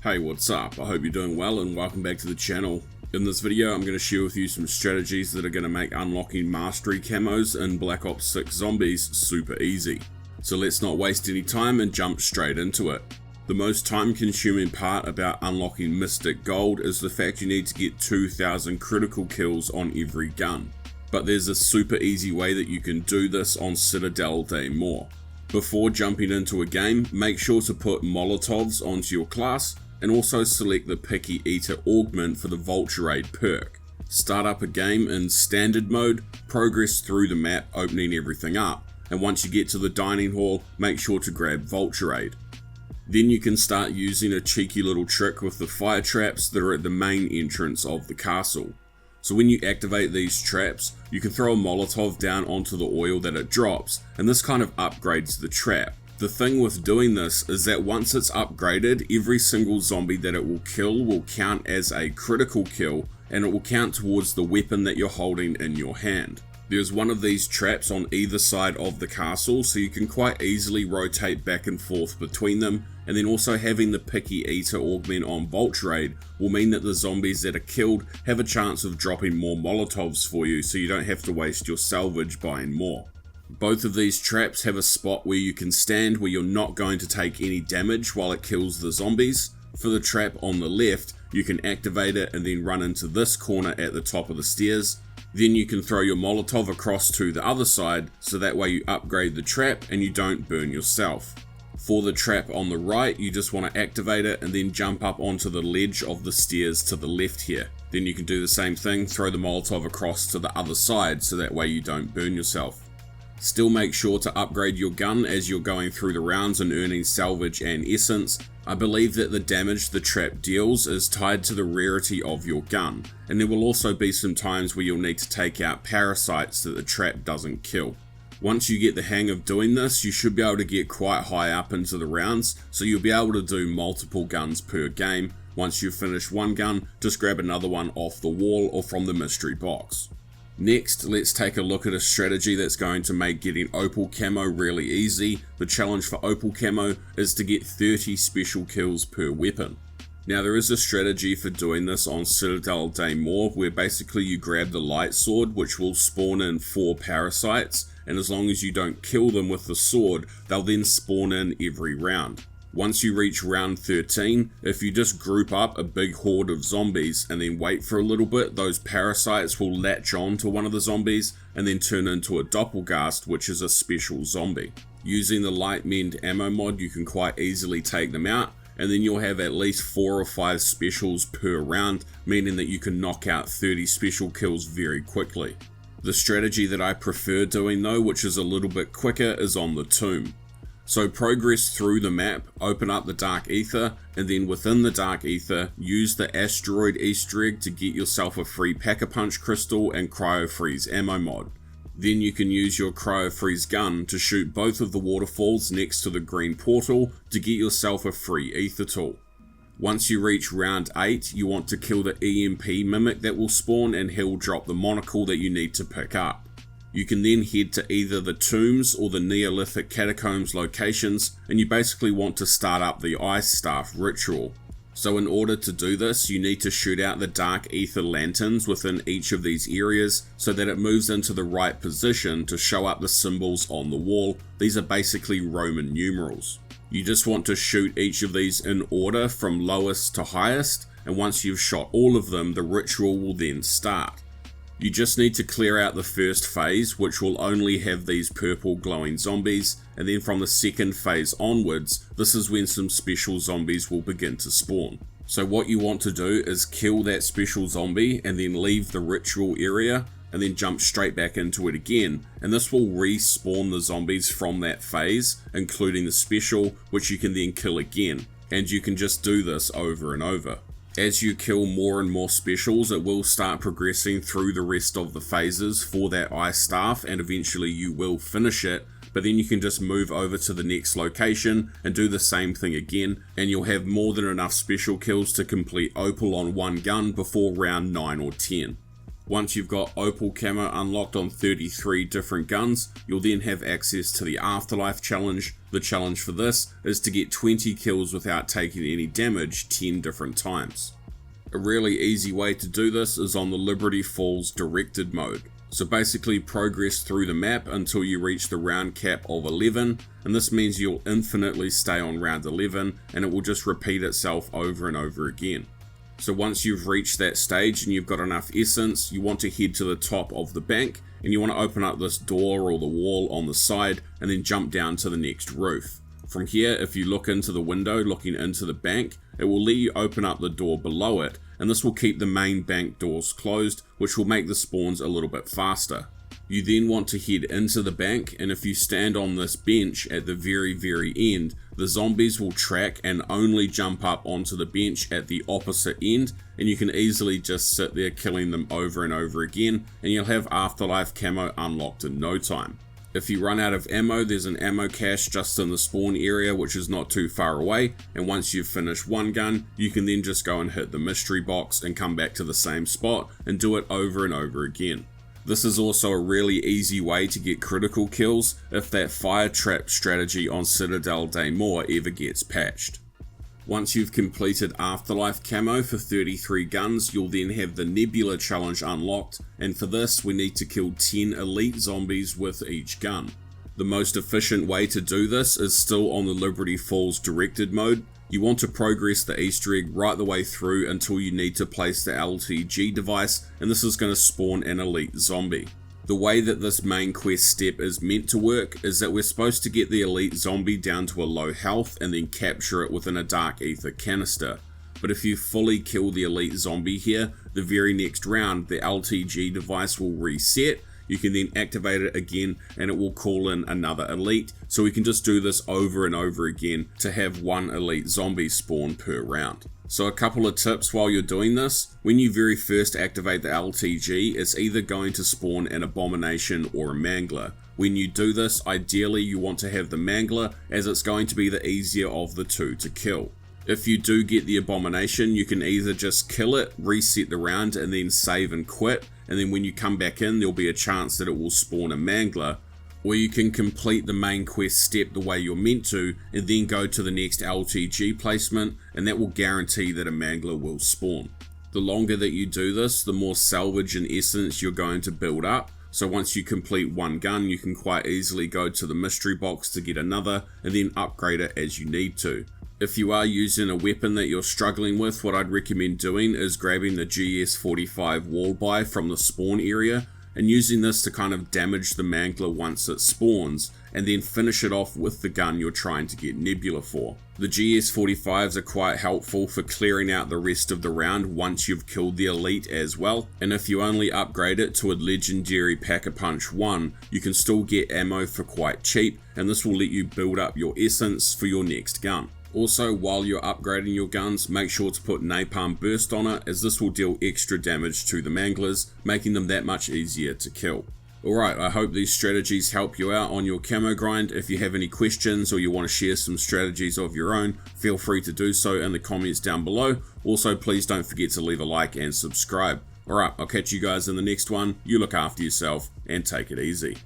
Hey, what's up? I hope you're doing well and welcome back to the channel. In this video I'm going to share with you some strategies that are going to make unlocking mastery camos in Black Ops 6 Zombies super easy. So let's not waste any time and jump straight into it. The most time consuming part about unlocking Mystic Gold is the fact you need to get 2,000 critical kills on every gun. But there's a super easy way that you can do this on Citadelle Des Morts. Before jumping into a game, make sure to put Molotovs onto your class and also select the Picky Eater augment for the Vulture Aid perk. Start up a game in standard mode, progress through the map opening everything up, and once you get to the dining hall, make sure to grab Vulture Aid. Then you can start using a cheeky little trick with the fire traps that are at the main entrance of the castle. So when you activate these traps, you can throw a Molotov down onto the oil that it drops, and this kind of upgrades the trap. The thing with doing this is that once it's upgraded, every single zombie that it will kill will count as a critical kill, and it will count towards the weapon that you're holding in your hand. There's one of these traps on either side of the castle, so you can quite easily rotate back and forth between them, and then also having the Picky Eater augment on Vulture Aid will mean that the zombies that are killed have a chance of dropping more Molotovs for you, so you don't have to waste your salvage buying more. Both of these traps have a spot where you can stand where you're not going to take any damage while it kills the zombies. For the trap on the left, you can activate it and then run into this corner at the top of the stairs. Then you can throw your Molotov across to the other side, so that way you upgrade the trap and you don't burn yourself. For the trap on the right, you just want to activate it and then jump up onto the ledge of the stairs to the left here. Then you can do the same thing, throw the Molotov across to the other side, so that way you don't burn yourself. Still make sure to upgrade your gun as you're going through the rounds and earning salvage and essence. I believe that the damage the trap deals is tied to the rarity of your gun, and there will also be some times where you'll need to take out parasites that the trap doesn't kill. Once you get the hang of doing this, you should be able to get quite high up into the rounds, so you'll be able to do multiple guns per game. Once you've finished one gun, just grab another one off the wall or from the mystery box. Next, let's take a look at a strategy that's going to make getting Opal Camo really easy. The challenge for Opal Camo is to get 30 special kills per weapon. Now there is a strategy for doing this on Citadelle Des Morts where basically you grab the light sword, which will spawn in 4 parasites, and as long as you don't kill them with the sword, they'll then spawn in every round. Once you reach round 13, if you just group up a big horde of zombies and then wait for a little bit, those parasites will latch on to one of the zombies and then turn into a doppelgast, which is a special zombie. Using the light mend ammo mod, you can quite easily take them out, and then you'll have at least 4 or 5 specials per round, meaning that you can knock out 30 special kills very quickly. The strategy that I prefer doing though, which is a little bit quicker, is on the tomb. So progress through the map, open up the Dark Ether, and then within the Dark Ether, use the Asteroid Easter egg to get yourself a free Pack-a-Punch crystal and Cryo Freeze ammo mod. Then you can use your Cryo Freeze gun to shoot both of the waterfalls next to the green portal to get yourself a free Ether tool. Once you reach round 8, you want to kill the EMP mimic that will spawn, and he'll drop the monocle that you need to pick up. You can then head to either the tombs or the Neolithic catacombs locations, and you basically want to start up the Ice Staff ritual. So in order to do this, you need to shoot out the Dark Ether lanterns within each of these areas so that it moves into the right position to show up the symbols on the wall. These are basically Roman numerals. You just want to shoot each of these in order from lowest to highest, and once you've shot all of them, the ritual will then start. You just need to clear out the first phase, which will only have these purple glowing zombies, and then from the second phase onwards, this is when some special zombies will begin to spawn. So what you want to do is kill that special zombie and then leave the ritual area, and then jump straight back into it again, and this will respawn the zombies from that phase, including the special, which you can then kill again, and you can just do this over and over. As you kill more and more specials, it will start progressing through the rest of the phases for that Ice Staff, and eventually you will finish it, but then you can just move over to the next location and do the same thing again, and you'll have more than enough special kills to complete Opal on one gun before round 9 or 10. Once you've got Opal Camo unlocked on 33 different guns, you'll then have access to the Afterlife challenge. The challenge for this is to get 20 kills without taking any damage 10 different times. A really easy way to do this is on the Liberty Falls directed mode. So basically progress through the map until you reach the round cap of 11, and this means you'll infinitely stay on round 11 and it will just repeat itself over and over again. So once you've reached that stage and you've got enough essence, you want to head to the top of the bank and you want to open up this door or the wall on the side and then jump down to the next roof. From here, if you look into the window looking into the bank, it will let you open up the door below it, and this will keep the main bank doors closed, which will make the spawns a little bit faster. You then want to head into the bank, and if you stand on this bench at the very end, the zombies will track and only jump up onto the bench at the opposite end, and you can easily just sit there killing them over and over again, and you'll have Afterlife Camo unlocked in no time. If you run out of ammo, there's an ammo cache just in the spawn area, which is not too far away, and once you've finished one gun, you can then just go and hit the mystery box and come back to the same spot and do it over and over again. This is also a really easy way to get critical kills if that fire trap strategy on Citadelle Des Morts ever gets patched. Once you've completed Afterlife Camo for 33 guns, you'll then have the Nebula challenge unlocked, and for this we need to kill 10 elite zombies with each gun. The most efficient way to do this is still on the Liberty Falls directed mode. You want to progress the Easter egg right the way through until you need to place the LTG device, and this is going to spawn an elite zombie. The way that this main quest step is meant to work is that we're supposed to get the elite zombie down to a low health and then capture it within a dark ether canister. But if you fully kill the elite zombie here, the very next round the LTG device will reset, you can then activate it again and it will call in another elite, so we can just do this over and over again to have one elite zombie spawn per round. So a couple of tips while you're doing this: when you very first activate the LTG, it's either going to spawn an abomination or a mangler. When you do this, ideally you want to have the mangler, as it's going to be the easier of the two to kill. If you do get the abomination, you can either just kill it, reset the round, and then save and quit, and then when you come back in there'll be a chance that it will spawn a mangler. Or you can complete the main quest step the way you're meant to and then go to the next LTG placement, and that will guarantee that a mangler will spawn. The longer that you do this, the more salvage and essence you're going to build up, so once you complete one gun you can quite easily go to the mystery box to get another and then upgrade it as you need to. If you are using a weapon that you're struggling with, what I'd recommend doing is grabbing the GS45 wall buy from the spawn area and using this to kind of damage the mangler once it spawns, and then finish it off with the gun you're trying to get Nebula for. The GS45s are quite helpful for clearing out the rest of the round once you've killed the elite as well, and if you only upgrade it to a legendary Pack-a-Punch 1, you can still get ammo for quite cheap, and this will let you build up your essence for your next gun. Also, while you're upgrading your guns, make sure to put Napalm Burst on it, as this will deal extra damage to the manglers, making them that much easier to kill. Alright, I hope these strategies help you out on your camo grind. If you have any questions or you want to share some strategies of your own, feel free to do so in the comments down below. Also, please don't forget to leave a like and subscribe. Alright, I'll catch you guys in the next one. You look after yourself and take it easy.